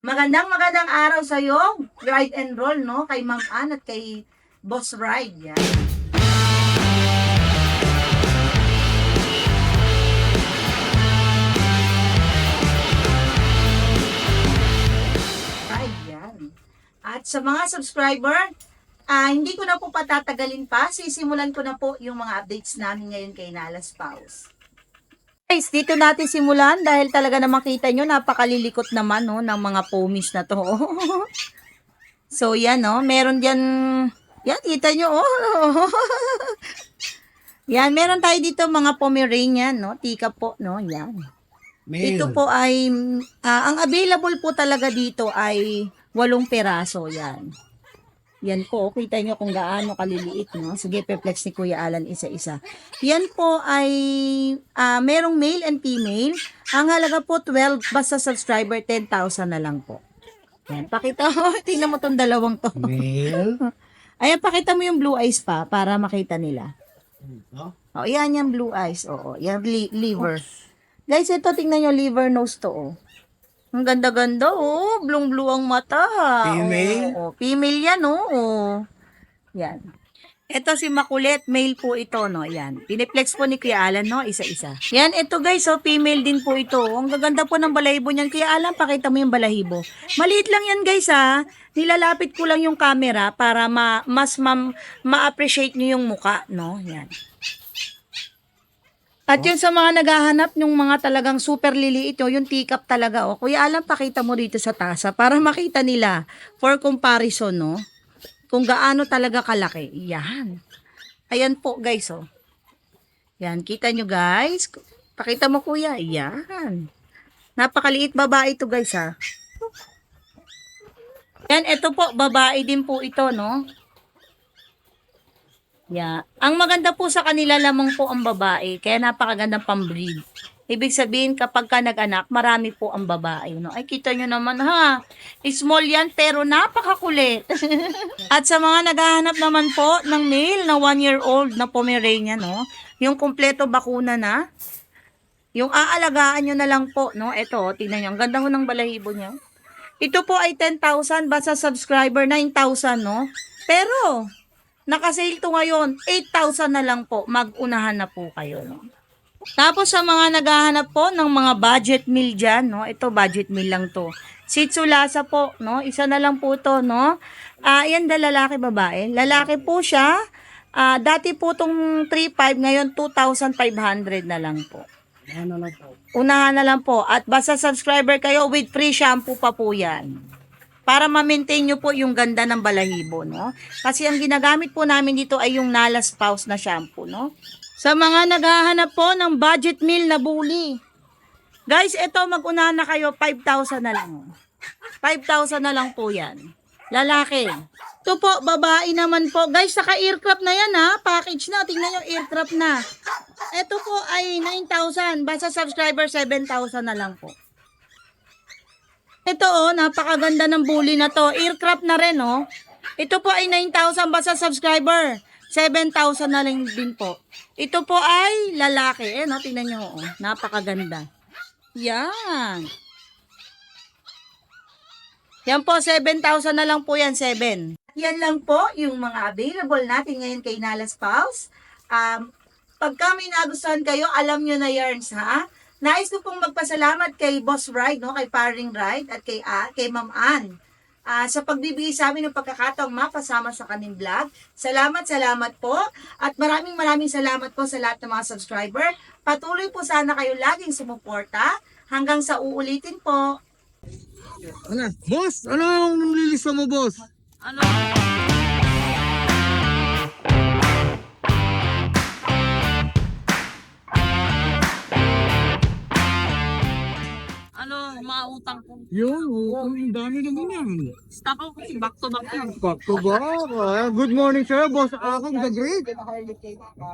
Magandang araw sa iyo, Ride and Roll, no? Kay Ma'am Ann at kay Boss Ride, yan. Ride, yan. At sa mga subscriber, hindi ko na po patatagalin pa. Sisimulan ko na po yung mga updates namin ngayon kay Nalas Paus. Guys, dito natin simulan dahil talaga na makita nyo, napakalilikot naman no, ng mga pomies na to. So yan no, meron dyan, yan kita nyo oh. Yan, meron tayo dito mga Pomeranian no, tika po no, yan. Male. Ito po ay, ang available po talaga dito ay 8 peraso yan. Yan po, kita nyo kung gaano kaliliit, no? Sige, pe-flex ni Kuya Alan isa-isa. Yan po ay merong male and female. Ang halaga po 12, basta subscriber 10,000 na lang po. Yan, pakita mo. Tingnan mo tong dalawang to. Male. Ayan, pakita mo yung blue eyes pa para makita nila. No? O, yan yung blue eyes. Oo, yan liver. Guys, ito tingnan nyo, liver nose to, oh. Ang ganda-ganda, oh. Blue-blue ang mata. Female? Oh, female yan, oh. Yan. Ito si Makulit, male po ito, no? Yan. Piniplex po ni Kuya Alan, no? Isa-isa. Yan, ito guys, oh, female din po ito. Ang gaganda po ng balahibo niyan. Kuya Alan, pakita mo yung balahibo. Maliit lang yan, guys, ha? Nilalapit ko lang yung camera para mas ma-appreciate nyo yung muka, no? Yan. At yun sa mga naghahanap ng mga talagang super liliit, yung teacup talaga. O, Kuya Alan, pakita mo dito sa tasa para makita nila for comparison, no? Kung gaano talaga kalaki. Yan. Ayan po, guys, oh. Yan, kita nyo, guys. Pakita mo, Kuya. Yan. Napakaliit babae ito, guys, ha. Yan, ito po, babae din po ito, no? Yeah. Ang maganda po sa kanila lamang po ang babae, kaya napakagandang pambreed. Ibig sabihin, kapag ka nag-anak, marami po ang babae. No? Ay, kita nyo naman, ha? Small yan, pero napakakulit. At sa mga naghahanap naman po ng male na 1-year-old na Pomeranian, no? Yung kompleto bakuna na, yung aalagaan nyo na lang po, no? Ito, tingnan nyo, ang ganda ho ng balahibo niya. Ito po ay 10,000, basta subscriber 9,000, no? Pero, naka-sale to ngayon, 8,000 na lang po. Mag-unahan na po kayo, no? Tapos sa mga naghahanap po ng mga budget meal dyan, no? Ito, budget meal lang to. Shih Tzu Lhasa po, no? Isa na lang po to, no? Yan da lalaki, babae. Lalaki po siya. Dati po tong 3,500, ngayon 2,500 na lang po. Ano lang po? Unahan na lang po. At basta subscriber kayo with free shampoo pa po yan. Para ma-maintain nyo po yung ganda ng balahibo, no? Kasi ang ginagamit po namin dito ay yung Nalas Paus na shampoo, no? Sa mga naghahanap po ng budget meal na bully. Guys, ito mag-unahan na kayo, 5,000 na lang. 5,000 na lang po yan. Lalaki. Ito po, babae naman po. Guys, naka-aircraft na yan, ha? Package na. Tingnan nyo, aircraft na. Ito po ay 9,000. Basta subscriber, 7,000 na lang po. Ito oh, napakaganda ng bully na to. Aircraft na rin oh. Ito po ay 9,000 basta subscriber. 7,000 na lang din po. Ito po ay lalaki. No? Tingnan nyo oh. Napakaganda. Yan. Yan po, 7,000 na lang po yan, 7. Yan lang po yung mga available natin ngayon kay Nalas Paus. Pagka may nagustuhan kayo, alam nyo na yarns ha. Nais ko pong magpasalamat kay Boss Ride, no? Kay Paring Ride at kay Ma'am Ann. Sa pagbibigay sa amin ng pagkakataong mapasama sa kanilang vlog. Salamat po. At maraming salamat po sa lahat ng mga subscriber. Patuloy po sana kayo laging sumuporta hanggang sa uulitin po. Ano? Boss, ano ang nililista mo, boss? Ano? Ano, mga utang ko. Yun, ang dami naman yan. Stock ko kasi back to back yun. Back to back. Good morning sir, boss Akong the Great.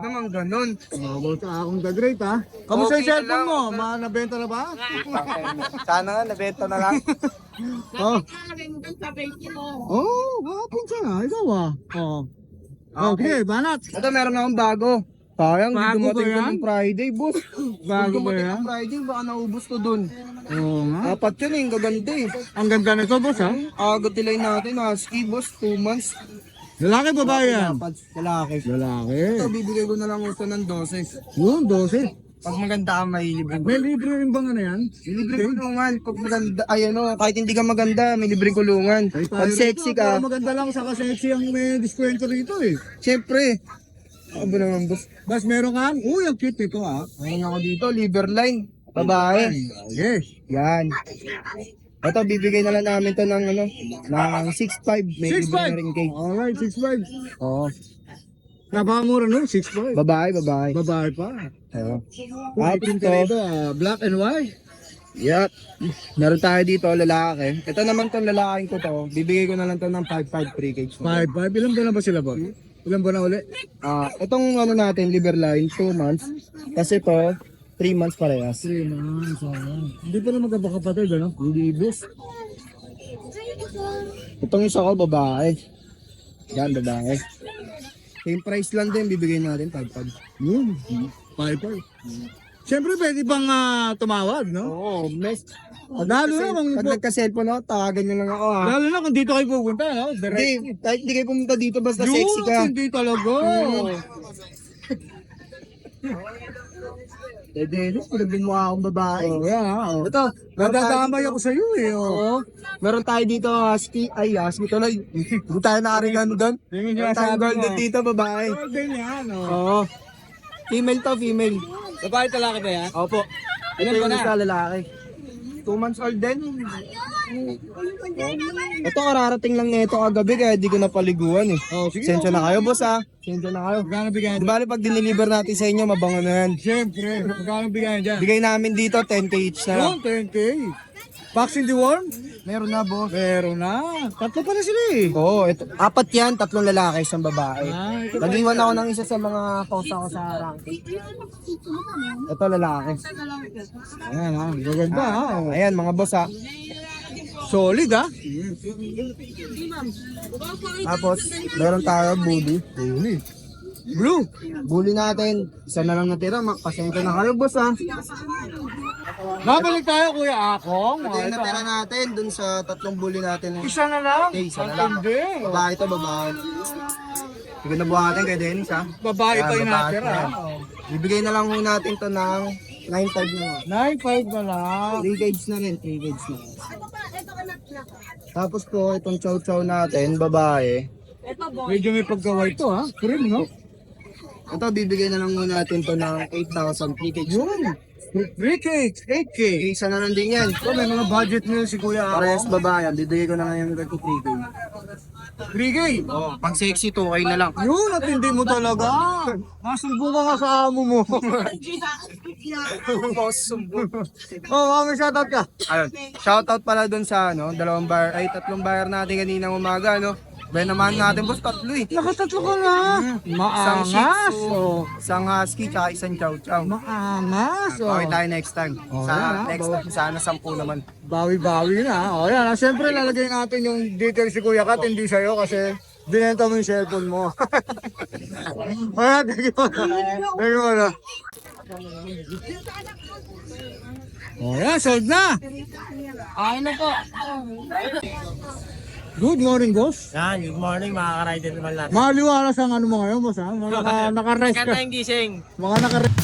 Naman ganun. Boss Akong the Great ha. Kamusta yung Okay cellphone lang. mo? Nabenta na ba? Sana nga, nabenta na lang. Oh. Nakakalimutan sa page mo. Oh, hapon siya. Ikaw ah. Oh. Okay, banat. Ito, meron akong bago. Sayang, di Bago dumating ba ko yan? ng Friday, boss. Bago ba Dumating yan? ng Friday, baka naubos to dun. Oo nga. Apat yun eh, ang gaganda eh. Ang ganda nito, boss, ha? Agad nila natin, husky, boss, 2 months. Lalaki, babae yan? Dapat, lalaki. Lalaki. Ito, bibigay ko na lang ito ng 12. Yun, 12. Pag maganda ka, may libre. May libre rin bang ano yan? May libre kulungan. Pag maganda, ay ano, kahit hindi ka maganda, may libre kulungan. Pag sexy ka, Maganda lang sa sexy ang may diskwento rito eh. syempre. Ano ba naman, boss? Bas meron kang, uy, ang cute nito ah. Meron ako dito, liver line. Babae. Yes. Yan. Ito, bibigay na lang namin to ng ano, ng 6'5". May libre na rin 6'5". cake. Alright, 6'5". Oo. Napakamura no, 6'5". Babae, babae. Babae pa. Oo. Uy, Tapos pink to, ka rito ah. Black and white. yep. Meron tayo dito, lalaki. Ito naman tong lalaking ko to. Bibigay ko na lang to ng 5'5" free cake. 5'5". Ilang buwan na ba sila ba? Ilang buwan na uli? Itong ano natin, liver line, 2 months. Kasi to, 3 months parehas. 3 months. Hindi pa na magkapakapatid ano? Hindi boss. Itong isa ko, babae. Yan, babae. Same price lang din, bibigay natin 5'5". Yun. 5'5". Siyempre pwede bang tumawag no? Oo, best. Lalo na kung Pag nagka-cellphone ako, tawagan nyo lang ako ha. lalo na kung dito kayo pupunta no? Direct. Hindi, kahit hindi kayo pumunta dito, basta Yun, sexy ka. hindi talaga. Dennis, pinagin mo akong babae. Oh, yan ha. Oh. Ito, Nadadamay ako sa iyo eh. Oh. Oo. Meron tayo dito, husky. Ay, husky tuloy. Hindi tayo nakaringano doon. Tingin niyo Meron tayong sabi mo. golden dito, babae. Golden yan oh. Oo. Female to, female. Babae talaki ba yan? Opo. Ito yung isa lalaki. 2 months old din. Ito, kararating lang nito kagabi kaya di ko napaliguan eh. Oh, sige. Sensya na kayo, boss ha. Sensya na kayo. Magkano bigyan Di bali pag diniliver natin sa inyo, mabango na yan. Siyempre. Magkano bigyan dyan? Bigay namin dito, 10k each na lang. Yun, 10K. Vaccine deworm? Meron na, boss. Meron na. Tatlo pala sila eh. Oo, ito. 4 yan, 3 lalaki, 1 babae. Ito Nag-iwan ako ng isa sa mga pausa ko sa ranking. Ito lalaki. Ayan ha. Maganda ha. Oh. Ayan, mga boss ha. Solid ha. Tapos, meron tayo bully. Solid. Blue. Bully natin. Isa na lang natira. Pasensya na kayo, boss ha. Babalik tayo Kuya Akong. Ito yung natira natin dun sa 3 bully natin. Isa na lang. Okay, isa na lang. Hindi. Babae to, babae. Sige na buhatin kay Dennis ha. Babae pa Ayan, yung babae natira. pa yan. Bibigay na lang muna natin to ng 9.5 na. 9.5 na lang. 3 gauge na rin, 3 gauge na. Tapos po, itong chow-chow natin, babae. Medyo may pagkaway to ha. Cream no? Ito, bibigay na lang muna natin to ng 8,000 3 gauge. Yun. 3K, 8K. Isa na lang din yan. So may mga budget meal si Kuya Parehas Akong. babae, bibigay ko na ngayon ng 3K. 3K. Oh, pang sexy 2K na lang. Yun, at hindi mo talaga. Masumbong ka nga sa amo mo. Oh, mami, shoutout ka. Ayun. Shoutout pala dun sa ano, 3 buyer natin kaninang umaga, no? Naman natin, boss, 3 eh. Nakatatlo ka na. Isang Shih Maangas. Tzu, Oh. isang husky, tsaka isang chow chow. Maangas. Oh. Okay tayo next time. Oh, Sa yan, next time, sana 10 naman. Bawi-bawi na. O yan, siyempre lalagay natin yung details si Kuya Kat, hindi sa'yo kasi binenta mo yung cellphone mo. Ayan, thank you. Thank you na. O yan, sold na. Ay na po. Good morning, boss. Yan, good morning mga ka-rider naman natin. Maliwalas ang ano mo ngayon, boss ha? Mga naka-rest ka. Kanta yung gising. Mga naka-rest.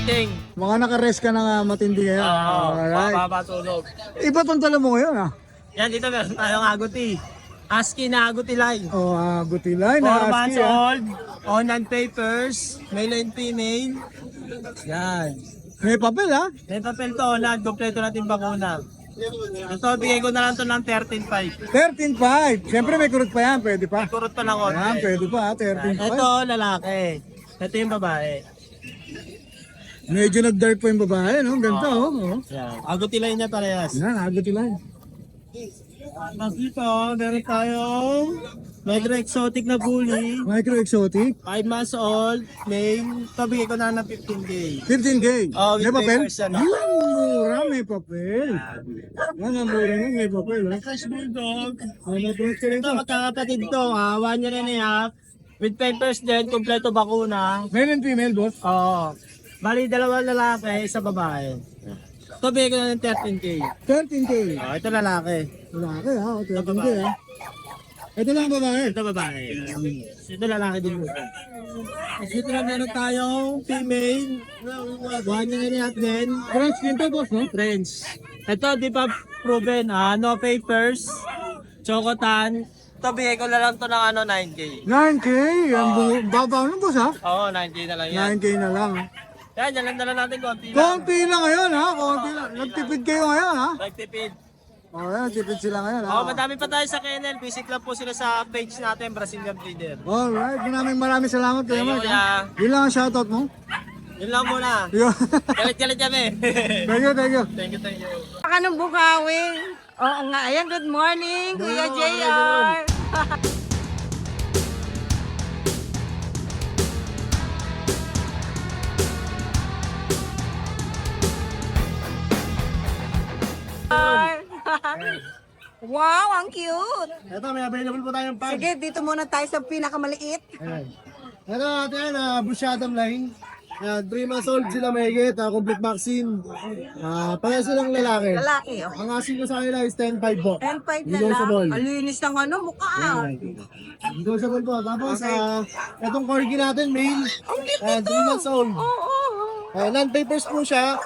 Gising. Mga naka-rest ka na nga matindi ngayon. Oo, Alright. papapatulog. Iba tong tala mo ngayon ha? Yan, dito meron tayong aguti. Husky na aguti line. O, butilay 4 na months husky ha. old, on and papers, male and female. Yan. May papel ha? May papel to, on kompleto natin bakuna. Ito, bigay ko na lang to ng 13.5. 13.5. Siyempre may kurot pa yan, pwede pa. Kurot pa lang konti. Ayan, pwede pa, 13.5. Ito, lalaki. Ito yung babae. Medyo nag-dark po yung babae, no? Ganda, oh. Yan. Aguti line niya parehas. Yan, agad lang. Tapos dito, meron tayong medyo exotic na bully. Micro exotic, 5 months old, male. Ito, bigay ko na ng 15K. 15K. Oh, with May papel? papers yan, Yun, mura. may papel. Yan, ang mura nun, may papel. Ha? Fresh Bulldog. Ano po ka rin Ito, magkakapatid to. 1 year and a half. With papers din, kompleto bakuna. Male and female, boss. Oo. Bali, 2 lalaki, isa babae. Ito, bigay ko na ng 13K. 13K. Ito lalaki. Lalaki ha, 13K ha. Ito lang babae. Ito babae. Ito lalaki din mo. Dito na meron tayong female. 1 year and a half din. French din to, boss, no? French. Ito, di pa proven. No papers. Chocotan. Ito, bigay ko na lang to ng 9K. 9K. Ang baba nun, boss ha? Oo, 9K na lang yan. 9K na lang. Yan lang dala natin konti lang. Konti lang ngayon ha, konti lang. Nagtipid kayo ngayon ha. Nagtipid. Oh, yan, nagtipid sila ngayon ha. Oo, madami pa tayo sa kennel. Visit lang po sila sa page natin, Brazilian Breeder. Alright, maraming salamat kayo, Mark. Kuya. Yun lang ang shoutout mo. Yun lang muna. Yun. Galit-galit kami. Thank you, thank you. Thank you, thank you. Anong bukawin? Oo nga, ayan, good morning, Kuya JR. Wow, ang cute. Ito, may available po tayong pag. Sige, dito muna tayo sa pinakamaliit. Ayan. Ito natin, Bushadam line. 3 months old sila mahigit, complete vaccine. Parehas silang lalaki. Lalaki, oh. Ang asin ko sa kanila is 10.5 po. 10.5 na Negotiable. lang. Alinis ng ano, mukha. Negotiable po. Tapos, itong corgi natin, male. 3 months old. Non-papers po siya.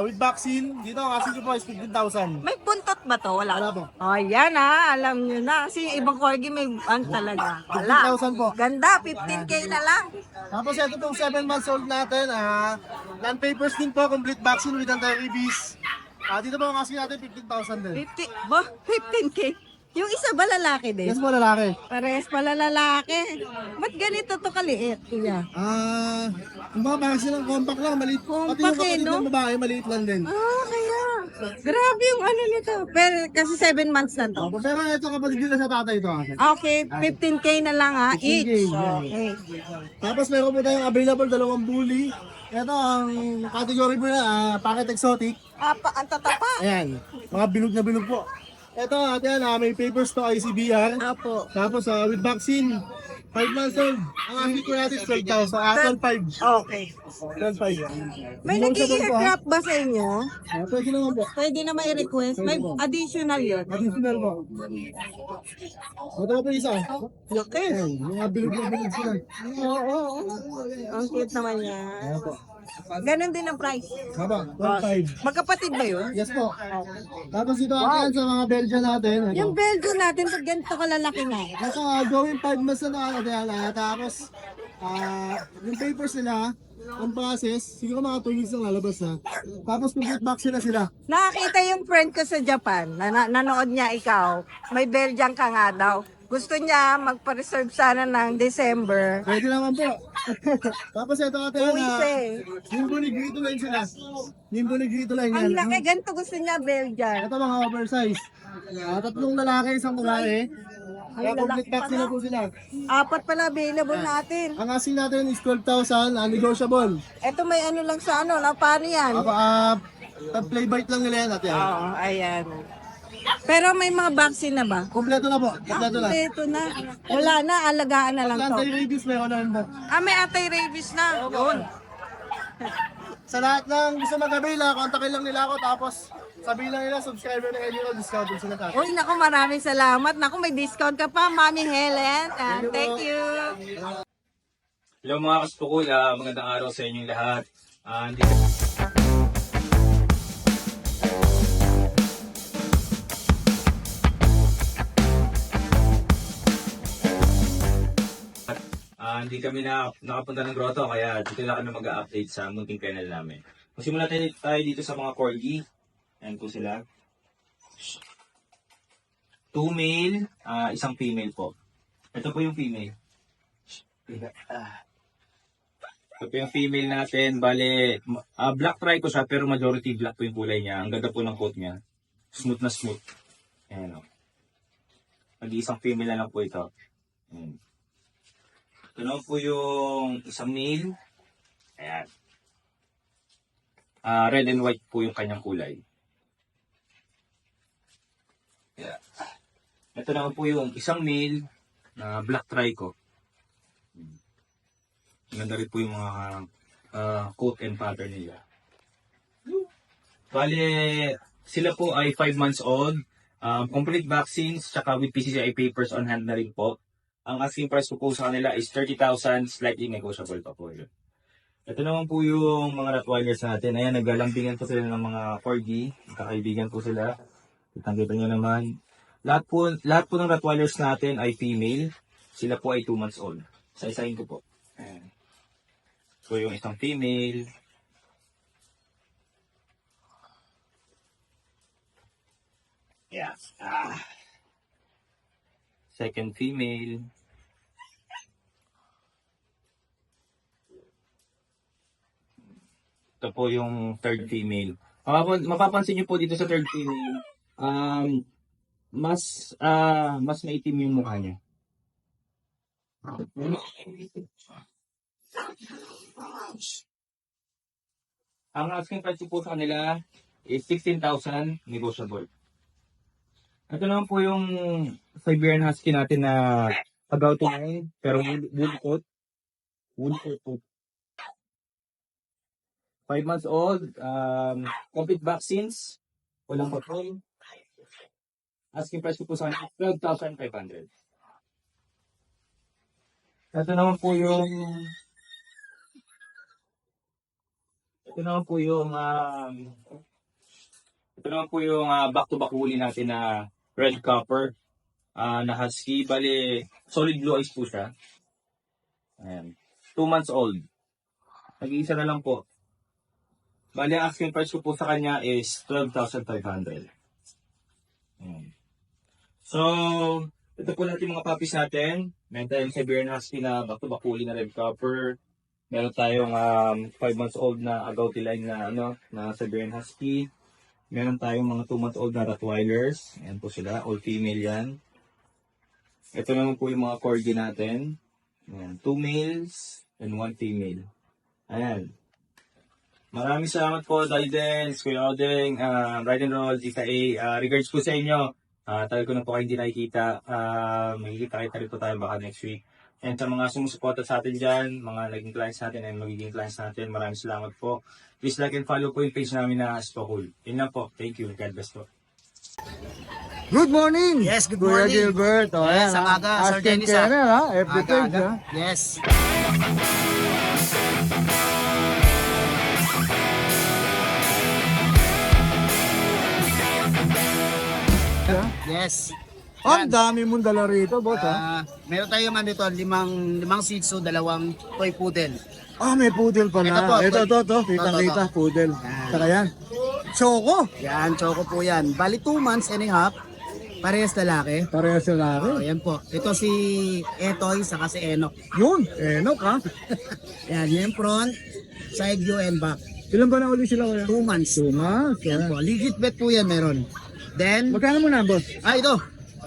With vaccine. Dito, ang asin ko po is 15,000. May buntot ba to? Wala. Wala po. Oh, yan alam nyo na. Kasi yung ibang corgi may ang talaga. Wala. 15,000 po. Ganda, 15K na lang. Tapos ito pong 7 months old natin, non-papers din po, complete vaccine with anti-rabies. Dito po ang asin natin, 15,000 din. 15K. Yung isa ba lalaki din? Yes po, lalaki. Parehas pala lalaki. Ba't ganito to kaliit, kuya? Yung mga vaccine ng compact lang, maliit po. Pati yung Compact kapatid no? ng babae, maliit lang din. Kaya. Grabe yung ano nito. Pero kasi 7 months na to. Pero ito kapatid din sa tatay ito. Okay, 15K na lang ha, 15K, each. yeah. Okay. Tapos meron po tayong available, 2 bully. Ito ang category po na, packet exotic. Ang tatapa. Ayan, mga bilog na bilog po. Ito, ayan, may papers to ICBR. Apo. Tapos with vaccine, 5 months old. Ang asin ko natin 12,000. 12,500. Okay. 12,500. May nag-i-aircraft ba sa inyo? Pwede naman po. Pwede na ma-request. May additional yun. Additional po. Ito po isa. Okay. Ayan, mga bilog na bilog sila. Oo. Ang cute naman yan. Ayan po. Ganon din ang price. Haba, 12,500. Magkapatid ba yun? Yes po. Tapos ito ayan sa mga Belgian natin. Ito. Yung Belgian natin, pag ganito kalalaki na. Ito, going 5 months na natin. Tapos, yung papers nila, ang process, siguro mga 2 weeks lang lalabas na. Tapos, complete vaccine na sila. Nakakita yung friend ko sa Japan, nanood niya ikaw, may Belgian ka nga daw. Gusto niya magpa-reserve sana ng December. Pwede naman po. Tapos ito natin, Uwis Nimbo Negrito line sila. Nimbo Negrito line Ang yan. laki, ganito gusto niya Belgian. Ito mga oversize. 3 lalaki, 1 babae. Kaya complete vaccine na po sila. Apat pala available natin. Ang asin natin is 12,000, negotiable. Ito may ano lang sa ano, na paano yan? Play bite lang nila yan natin. Oo, ayan. Pero may mga vaccine na ba? Kompleto na po. Kompleto na. Ito na. Wala na, alagaan na lang to. Anti-rabies meron na rin po. May anti-rabies na. Yun. Sa lahat ng gusto mag-avail, kontakin lang nila ako tapos sabihin lang nila subscriber na kayo discount din sila tayo. Uy, naku, maraming salamat. Naku, may discount ka pa, Mami Helen. Thank you. Hello mga kaspukul, magandang araw sa inyong lahat. Dito hindi kami nakapunta ng grotto, kaya dito lang kami mag-update sa munting kennel namin. Magsimula tayo dito sa mga corgi. Ayan po sila. 2 male, 1 female po. Ito po yung female. Ito po yung female natin. Bale, black trico siya pero majority black po yung kulay niya. Ang ganda po ng coat niya. Smooth na smooth. Ayan o. Mag-iisang female na lang po ito. Ayan. Ito na po yung isang male. Ayan. red and white po yung kanyang kulay. Yeah. Ito naman po yung isang male na black trico. Maganda rin po yung mga coat and pattern nila. Bale, sila po ay 5 months old. Complete vaccines, tsaka with PCCI papers on hand na rin po. Ang asking price po sa kanila is 30,000, slightly negotiable pa po yun. Ito naman po yung mga Rottweilers natin. Ayan, naglalambingan po sila ng mga corgi. Kakaibigan po sila. Kitang-kita nyo naman. Lahat po ng Rottweilers natin ay female. Sila po ay 2 months old. Isa-isahin ko po. Ayan. So yung isang female. Yeah. Second female. Ito po yung third female. Mapapansin niyo po dito sa third female, mas maitim yung mukha niya. Ang asking price po sa kanila is 16,000 negotiable. Ito naman po yung Siberian Husky natin na about to line, pero wool coat. Wool coat po. 5 months old, complete vaccines, walang patrol. Asking price ko po sa kanila, 12,500. Ito naman po yung back-to-back woolly natin na red copper na husky. Bali, solid blue eyes po siya. Ayan. 2 months old. Nag-iisa na lang po. Bali, ang asking price ko po sa kanya is 12,500. Ayan. So, ito po natin mga puppies natin. Meron tayong Siberian Husky na back-to-back woolly na red copper. Meron tayong 5 months old na agouti line na Siberian Husky. Meron tayong mga 2 months old na Rottweilers. Ayan po sila, all female yan. Ito naman po yung mga corgi natin. Ayan, 2 males and 1 female. Ayan. Maraming salamat po, Didens, Kuya Odeng, Ride and Roll, Zika A. Regards po sa inyo. Tagal ko na po kayo hindi nakikita. Makikita rin po tayo baka next week. And sa mga sumusuporta sa atin dyan, mga naging clients natin and magiging clients natin, maraming salamat po. Please like and follow po yung page namin na Spokul. Yun lang po. Thank you. God bless po. Good morning! Yes, good Kuya morning. Gilbert. O, Yes, ayan, ang aga, Sir Asking Dennis, Kennel, ha? FB page, Aga-aga. ha? Yes. Yes. Ang dami mong dala rito, boss, ha? Meron tayong dito, limang Shih Tzu, 2 toy poodle. May poodle pala. Ito, Ito. Kita-kita, poodle. Saka yan. Choco. Yan, choco po yan. Bali 2 months and a half. Parehas lalaki. Parehas yung laki. Yan po. Ito si Etoy, saka si Enoch. Yun, Enok, ha? Yan, yung front, side view and back. Ilan ba na uli sila, kuya? 2 months. Tumas. Yan po. Legit bet po yan meron. Then, Magkano mo na, boss? ito.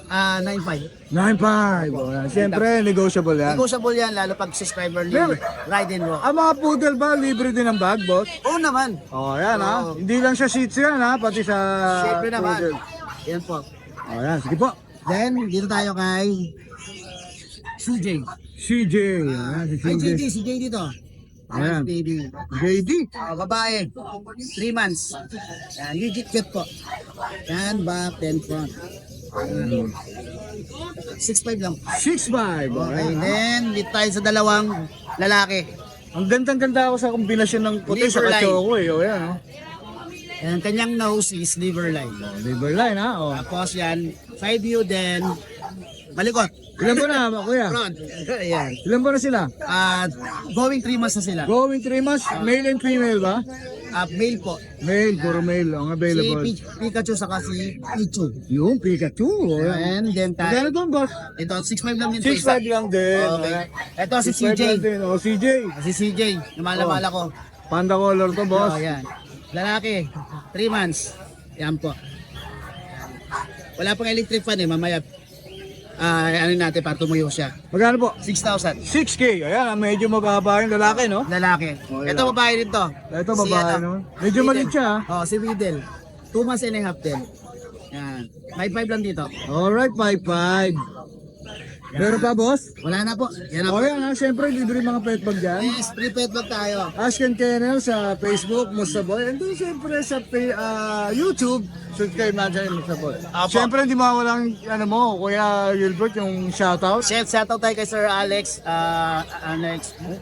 9.5. 9.5. O, yan. Siyempre, negotiable yan. Negotiable yan, lalo pag subscriber ni Pero- Ride and Roll. Ang mga poodle ba, libre din ang bag, boss? Oo naman. Yan, ha? Oo. Hindi lang siya Shih Tzu yan, ha? Pati sa Siyempre naman. poodle. Yan po. Yan, sige po. Then, dito tayo kay CJ. CJ. Yan, si Ay, CJ. si JD dito. Ayan. Baby. JD. Babae. 3 months. Yan, legit bet po. Yan, back, then front. 6.5 lang. 6'5". Okay, then, dito tayo sa dalawang lalaki. Ang gandang-ganda ako sa kombinasyon ng puti sa Liver line. choco, eh. O, yan, oh. And kanyang nose is liver line. Liver line, ha? O. Tapos yan, side view, then malikot. Ilan ba na, kuya? Front. Ayan. Ilan ba na sila? At going 3 months na sila. Going 3 months, male and female ba? Male po. Male, puro male ang Si available. Pikachu saka si Pichu. Yung Pikachu. O, yan. And then Magkano tayo. doon, boss? Ito, 6.5 lang din. 6'5" lang din. Okay. Ito si 6'5" CJ. lang din. O, CJ. Si CJ. Namala-mala ko. Panda color to, boss. Oh, yan. Lalaki. 3 months. Yan po. Wala pang electric fan mamaya. ano natin para tumuyo siya. Magkano po? 6,000. 6K. Ayan, medyo magkaba yung lalaki, no? Lalaki. Ito babae rin to. Ito, Si babae, ano, no? Medyo Riddle. maliit siya, ha? Oh, si Riddle. 2 months and a half din. Yan. 5,500 lang dito. Alright, 5'5". Meron pa, boss? Wala na po. Yan na O po. yan, ha? Siyempre, libre mga pet bag dyan. Yes, prepaid bag tayo. Ask and Kennel sa Facebook, Musta Boy. And then, siyempre, sa YouTube, subscribe na dyan, Musta Boy. Apo. Siyempre, hindi mawalang, Kuya Gilbert, yung shoutout. Shoutout tayo kay Sir Alex.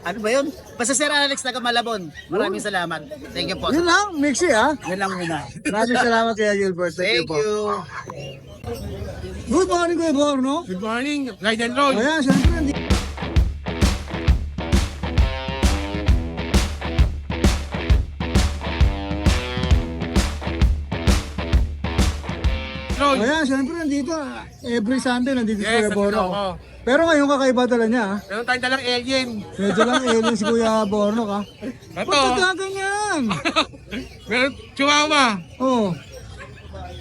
Ano ba yun? Basta Sir Alex taga Malabon. Maraming salamat. Thank you po. Yun lang, Mixi, ha? Yan lang muna. Maraming salamat, Kuya Gilbert. Thank you Thank po. you. Good morning, Kuya Borno. Good morning, Ride and Roll. Ayan, siyempre, hindi. Roll. Ayan, siyempre, nandito. Every Sunday, nandito si Yes, Kuya Borno. nandito ako. Pero ngayon, kakaiba tala niya, ha? Meron tayong dalang alien. Medyo lang alien si Kuya Borno, ka? Ito. Ba't ka ganyan? Meron chihuahua. Oo.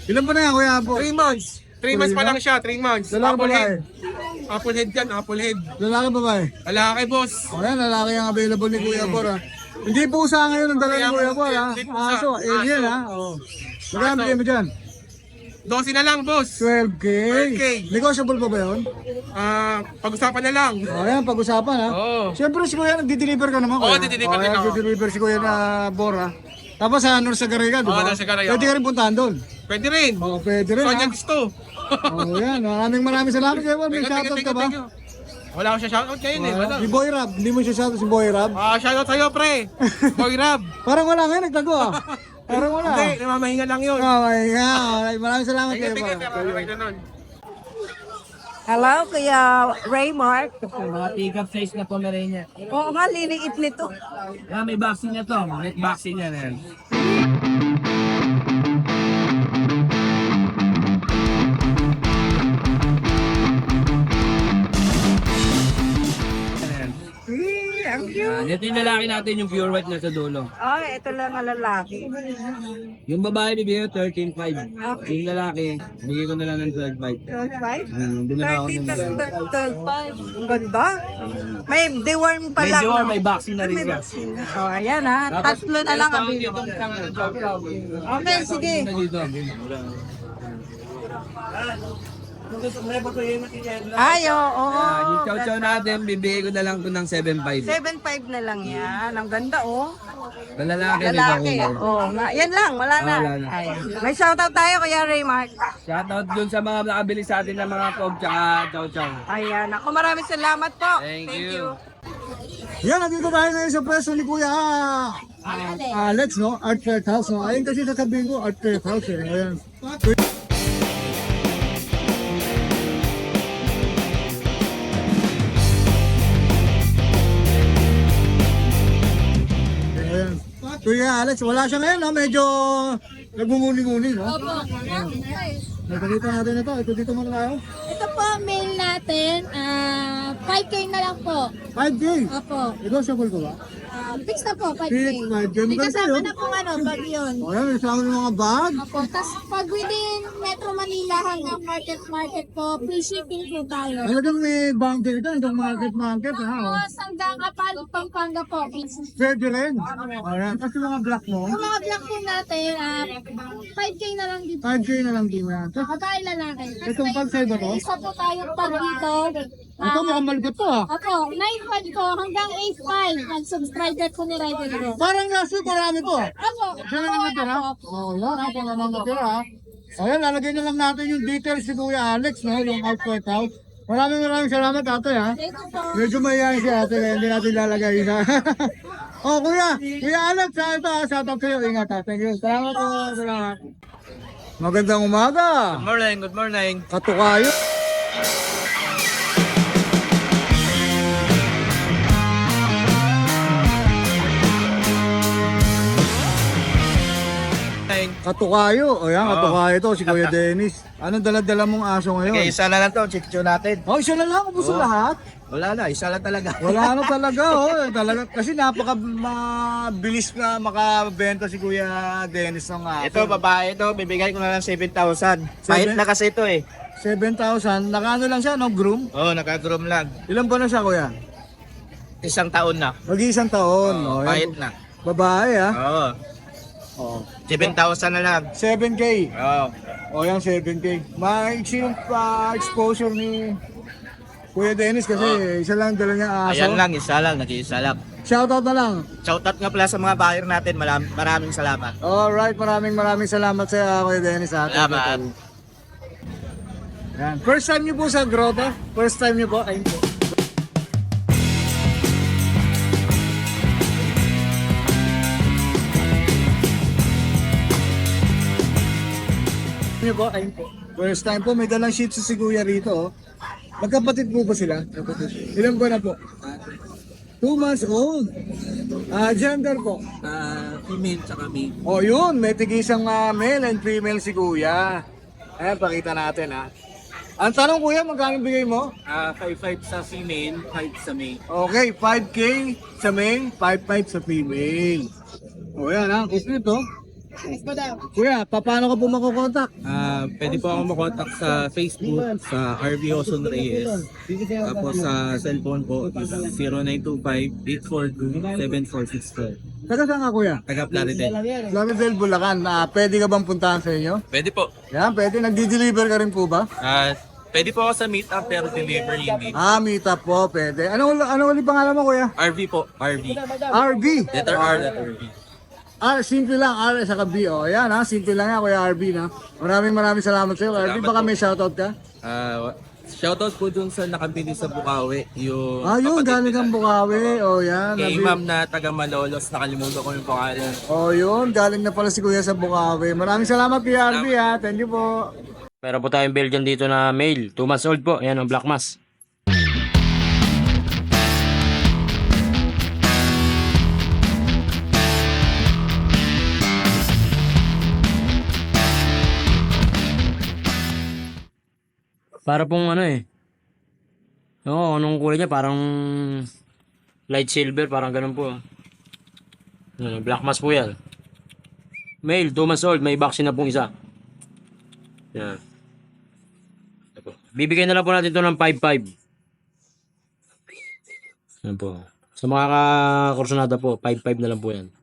Ilan pa na yan, Kuya Bo? 3 months. 3 months pa lang siya, 3 months. Lalaki Apple babae? head. Apple head yan, apple head. Lalaki babae? Lalaki, boss. Ayan, lalaki ang available ni Kuya Bor, ha? Hindi pusa ngayon ang dala ni Kuya Bor, ha? Hindi pusa. Aso, alien, ha? Oo. Magkano bigyan mo dyan? 12 na lang, boss. 12K. 12K. Negotiable pa ba yun? Pag-usapan na lang. Ayan, pag-usapan, ha? Oo. Siyempre, si Kuya, nagdi-deliver ka naman, Oo, Kuya. nagdi-deliver din Ayan, ako. nagdi-deliver si Kuya na Bor, ha? Tapos sa North Sagariga, di Oo, ba? North Sagariga. Pwede ka rin puntahan doon. Pwede rin. Oo, pwede rin, Kanya ha? gusto. Oo, yan. Maraming salamat, Kuya Bor. May shoutout ka ba? Wala ko siya shoutout ngayon eh. Wala. Si Boy Rab, hindi mo siya shoutout si Boy Rab. Shoutout sa'yo, pre. Boy Rab. Parang wala ngayon, nagtago, ah. Parang wala. Hindi, namamahinga lang yun. Oh my God. Maraming salamat, Kuya Tingnan, Bor. pero okay na nun. Hello, Kuya Raymark. Mga pick-up size na Pomeranian. Oo nga, liliit nito. Yan, may vaccine na to. May vaccine yan. Yan. Ang cute. Ito yung lalaki natin, yung pure white na sa dulo. Ay, ito lang ang lalaki. Yung babae, bibigyan ko 13.5. Yung lalaki, bigay ko na lang ng 12.5. 12.5? Doon na ako 13 ng plus 12.5. Ang ganda. May deworm pa lang. Medyo may vaccine na rin siya. Oh, ayan ha. Tatlo na lang ang bili. Okay, sige. Dito. Ay, oo. Yung chow-chow natin, bibigay ko na lang ito ng 7.5. 7.5 na lang yan. Ang ganda, oh. Sa lalaki, di ba? Lalaki. Oh, yan lang. Wala na. Wala na. Ay. May shoutout tayo, Kuya Raymark. Shoutout dun sa mga nakabili sa atin ng mga kog tsaka chow-chow. Ayan. Ako, maraming salamat po. Thank you. Yan, nandito tayo ngayon sa preso ni Kuya Alex, no? Art Fair House, no? Ayun kasi sasabihin ko, Art Fair House, eh. Ayan. Ayan. Kuya Alex, wala siya ngayon, no? Medyo nagmumuni-muni, no? Nakikita natin ito. Ito dito muna tayo. Ito po, mail natin. 5K na lang po. 5K. Opo. Negotiable ko ba? Fix na po, 5K. Fix, 5K. May Magkano kasama yun? na po bag yun. O yan, may sama ng mga bag. Opo. Tapos pag within Metro Manila hanggang market po, free shipping po tayo. Talagang may boundary ito, itong market, ha? O. Tapos hanggang Kapal, Pampanga po. Pwede rin. Ayan. Kasi mga black mo, Yung mga black po natin, 5K na lang dito. 5K na lang din yan. Tapos, Babae lalaki. itong pag-side ba to? Isa po tayong pag dito. Ito mukhang malgot to, ah. Opo, 9.5 ko hanggang 8.5. Nag-subscriber ko ni Rider ko. Parang last week, marami to, ah. Opo, Diyan na naman tira. Oo, yan, ha? Kung naman natira, ha? Ayan, lalagay na lang natin yung details ni Kuya Alex, no? Yung outfit out. Maraming salamat, ate, ha? Thank you po. Medyo mayayain si ate, kaya hindi natin lalagay na. Oh, Kuya Alex, ha? Ito, ha? Shout out sa'yo. Ingat, ha? Thank you. Salamat, salamat. Magandang umaga. Good morning. Katukayo. Katukayo. O yan, katukayo to, si Kuya Dennis. Anong dala-dala mong aso ngayon? Okay, isa na lang to. Chicho natin. Oh, isa na lang, ubos na lahat. Wala na, isa lang talaga. Wala na talaga, oh. Talaga, kasi napaka mabilis na makabenta si Kuya Dennis ng Ito, babae ito, bibigay ko na lang 7,000. Pahit na kasi ito eh. 7,000. Nakaano lang siya, no? Groom? Oo, nakagroom lang. Ilan ba na siya, Kuya? 1 taon na. Mag-iisang taon. Oo, yan. pahit na. Babae, ha? Oo, Oo. 7,000 na lang. 7K. Oo. O yan, 7K. Maiksi yung exposure ni Kuya Dennis kasi isa lang dala niya aso. Ayan lang, isa lang, nag-iisa lang. Shoutout na lang. Shoutout nga pala sa mga buyer natin, maraming salamat. Alright, maraming salamat sa Kuya Dennis. Salamat. Yan. First time niyo po sa grotto? First time niyo po? Ayun po. Niyo po? Ayun po. First time po, may dalang shih tzu si Kuya rito. Oh. Magkapatid po ba sila? Ilan ba na po? 2 months old. Gender po? Female tsaka male. O yun, may tigisang male and female si Kuya. Ayan, pakita natin ha. Ang tanong Kuya, magkano bigay mo? 5'5 sa female, 5 sa male. Okay, 5K sa male, 5.5 sa female. O yan ha, kumpleto. Kuya, paano ka po makukontak? Pwede po ako makontak sa Facebook, sa RV Oson Reyes. Tapos sa cellphone po is 0925-842-7464. Taga saan ka Kuya? Taga Plaridel. Laridel, Bulacan. Pwede ka bang puntahan sa inyo? Pwede po. Yan, pwede. Nagdi-deliver ka rin po ba? Pwede po ako sa meetup pero delivery hindi. Meet up po, pwede. Ano ulit pangalan mo Kuya? RV po, RV. RB. Letter R, letter V. Simple lang, R sa B. O, yan ha, simple lang yan, Kuya RB na. Maraming salamat sa iyo. RB, baka may shoutout ka? Shoutout po dun sa nakabili sa Bukawi. Yung Yun, kapatid galing nila. kang Bukawi. O, yan. Kay ma'am na taga Malolos, nakalimutan ko yung pangalan. O, yun, galing na pala si Kuya sa Bukawi. Maraming salamat, Kuya RB ha. Thank you po. Meron po tayong Belgian dito na male. 2 months old po. Ayan ang Black Mass. Para pong ano eh. Oo, anong kulay niya? Parang light silver. Parang ganun po. Ayan, Black Mass po yan. Male, 2 months old. May vaccine na pong isa. Yan. Bibigyan na lang po natin ito ng 5.5. Yan po. Sa mga kursunada po, 5.5 na lang po yan.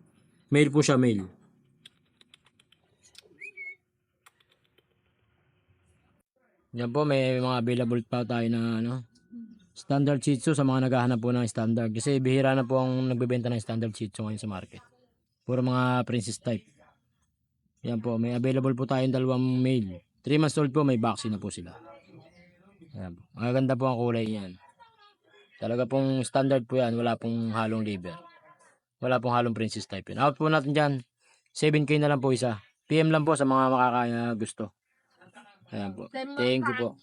Male po siya, male. Yan po, may mga available pa tayo na standard Shih Tzu sa mga naghahanap po ng standard. Kasi bihira na po ang nagbebenta ng standard Shih Tzu ngayon sa market. Puro mga princess type. Yan po, may available po tayong 2 male. 3 months old po, may vaccine na po sila. Ayan po. Maganda po ang kulay niyan. Talaga pong standard po yan. Wala pong halong liver. Wala pong halong princess type yan. Out po natin dyan. 7K na lang po isa. PM lang po sa mga makakaya gusto. Ayan po. Thank you po.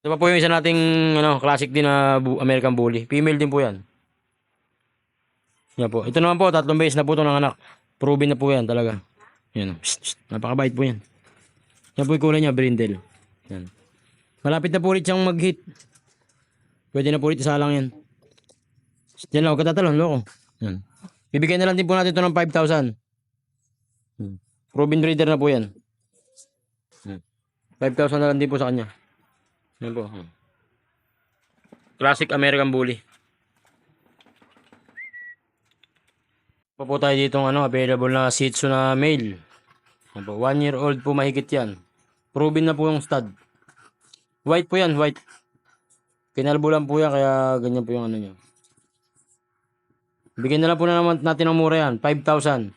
Ito pa po yung isa nating classic din na American Bully. Female din po yan. Yan po. Ito naman po, 3 beses na po ito ng anak. Proven na po yan talaga. Yan. Napakabait po yan. Yan po yung kulay niya, brindle. Yan. Malapit na po ulit siyang mag-hit. Pwede na po ulit isa lang yan. Yan lang, katatalon, loko. Yan. Bibigyan na lang din po natin ito ng 5,000. Proven breeder na po yan. 5,000 na lang din po sa kanya. Yan po. Classic American Bully. Pa po tayo dito available na Shih Tzu na male. 1 year old po mahigit yan. Proven na po yung stud. White po yan, white. Kinalbulan po yan kaya ganyan po yung niya. Bigyan na lang po na naman natin ng mura yan. 5,000.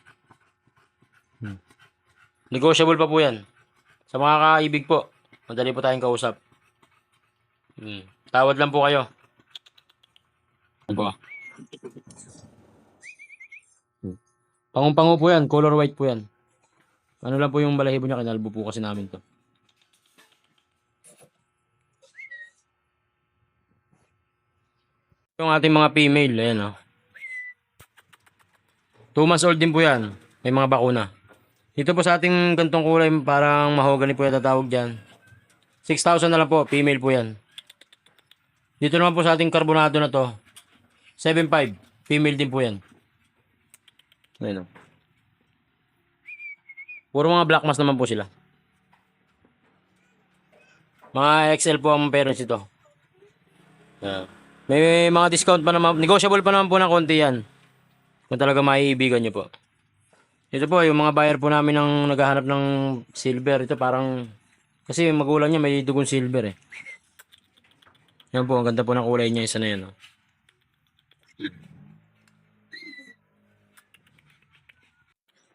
Negotiable pa po yan. Sa mga kaibig po, madali po tayong kausap. Tawad lang po kayo. Ano po? Pangung-pango po yan, color white po yan. Ano lang po yung balahibo niya, kinalbo po kasi namin to. Yung ating mga female, ayan 2 months old din po yan. May mga bakuna. Dito po sa ating gantong kulay, parang mahogany po yung tatawag dyan. 6,000 na lang po, female po yan. Dito naman po sa ating karbonado na to, 7.5. Female din po yan. Ayun o. Puro mga black mass naman po sila. Mga XL po ang parents ito. May mga discount pa naman. Negotiable pa naman po ng konti yan. Kung talaga maiibigan nyo po. Ito po, yung mga buyer po namin ng naghahanap ng silver. Ito parang, kasi yung magulang niya may dugong silver eh. Yan po, ang ganda po ng kulay niya. Isa na yan. Oh.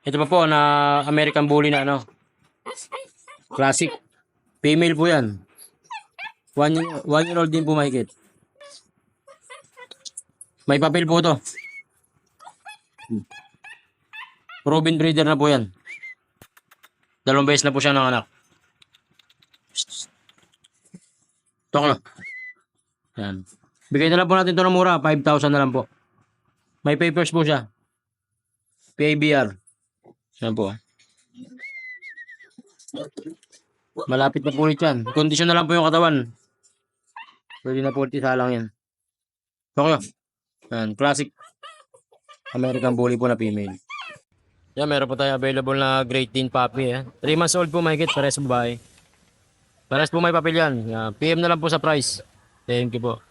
Ito pa po na American Bully na ano. Classic. Female po yan. 1 year old din po mahigit. May papel po to. Proven breeder na po yan. 2 beses na po siya ng anak. Tok na. Yan. Bigay na lang po natin ito ng mura. 5,000 na lang po. May papers po siya. PABR. Yan po. Malapit na po ulit yan. Kondisyon na lang po yung katawan. Pwede na po ulit isalang yan. Okay. Yan. Classic American Bully po na female. Yan. Meron po tayo available na Great Dane Puppy. 3 months old po mahigit. Pares babae. Pares po may papel yan. Yan. PM na lang po sa price. Thank you po.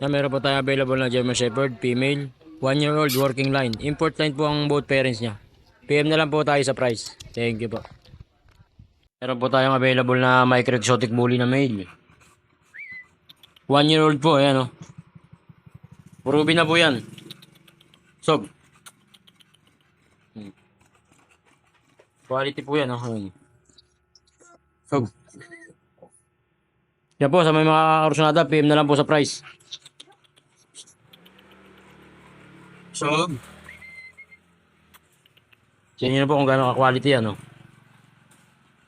Yan. Meron po tayo available na German Shepherd. Female. 1 year old working line. Import line po ang both parents niya. PM na lang po tayo sa price. Thank you po. Meron po tayong available na micro exotic bully na male. 1 year old po. Ayan o. Ruby na po yan. Sob. Quality po yan o. Sob. Yan po sa may mga karusunada. PM na lang po sa price. So, tingnan niyo na po kung gaano ka-quality yan, no?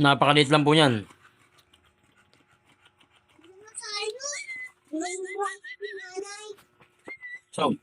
Napakaliit lang po yan. So,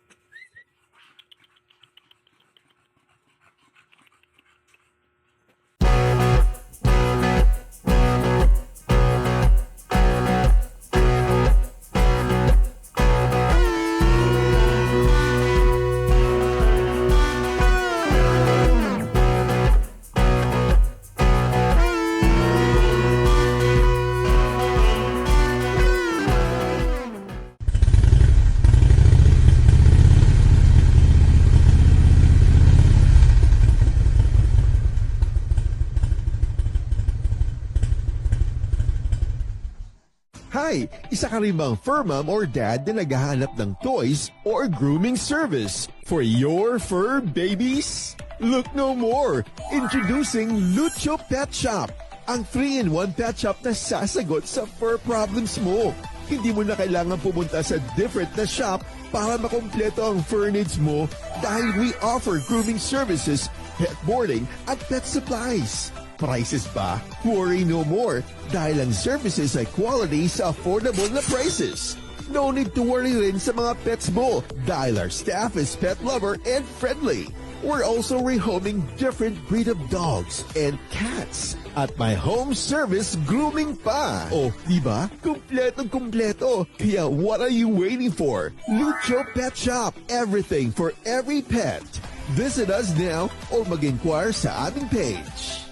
Hi! Isa ka rin bang fur mom or dad na naghahanap ng toys or grooming service for your fur babies? Look no more! Introducing Lucho Pet Shop, ang 3-in-1 pet shop na sasagot sa fur problems mo. Hindi mo na kailangan pumunta sa different na shop para makumpleto ang fur needs mo dahil we offer grooming services, pet boarding at pet supplies. Prices ba? Worry no more dahil ang services ay quality sa affordable na prices. No need to worry rin sa mga pets mo dahil our staff is pet lover and friendly. We're also rehoming different breed of dogs and cats at my home service grooming pa. Oh, diba? Kumpletong-kumpleto. Kaya what are you waiting for? Lucho Pet Shop. Everything for every pet. Visit us now or mag-inquire sa aming page.